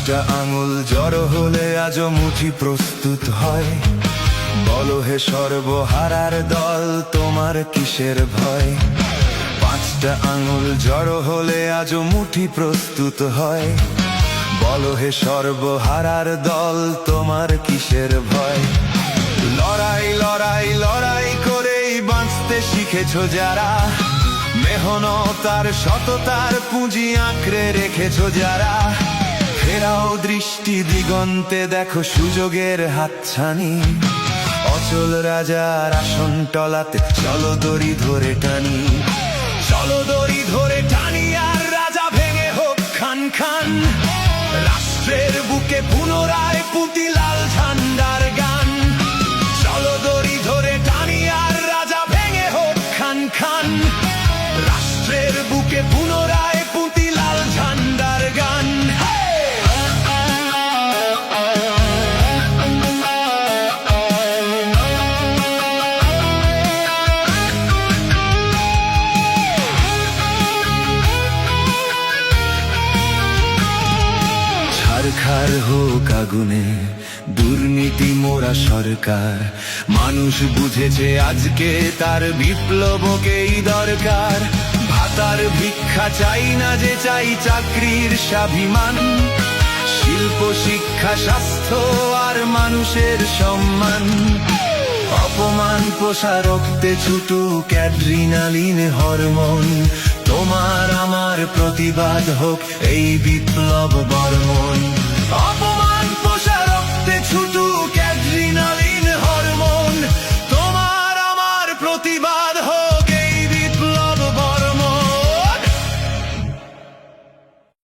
পাঁচটা আঙুল জড়ো হলে আজও মুঠি প্রস্তুত হয়। বলো হে সর্বহারার দল, তোমার কিসের ভয়? পাঁচটা আঙুল জড়ো হলে আজও মুঠি প্রস্তুত হয়। বলো হে সর্বহারার দল, তোমার কিসের ভয়? লড়াই লড়াই লড়াই করেই বাঁচতে শিখেছো যারা, মেহনত আর সততার পুঁজি আঁকড়ে রেখেছো যারা, ফেরাও দৃষ্টি দিগন্তে, দেখো সুযোগের হাতছানি। অচল রাজার আসন টলাতে চলো দড়ি ধরে টানি, চলো দড়ি ধরে টানি, আর রাজা ভেঙে হোক খান খান। রাষ্ট্রের বুকে পুনরায় পুঁতি লাল ঝান্ডার গান। চলো দড়ি ধরে টানি, আর রাজা ভেঙে হোক খান খান। রাষ্ট্রের বুকে পুনরায় পুঁতি লাল ঝান্ডার গান। ছারখার হোক আগুনে দুর্নীতি মোরা সরকার, মানুষ বুঝেছে আজকে তার বিপ্লবকেই দরকার। ভাতার ভিক্ষা চাই না যে, চাই চাকরির স্বাভিমান। শিল্প শিক্ষা স্বাস্থ্য আর মানুষের সম্মান। অপমান পোষা রক্তে ছুটুক অ্যাড্রিনালিন হরমোন। তোমার আমার প্রতিবাদ হোক এই বিপ্লব বর্মণ। অপমান পোষা রক্তে ছুটুক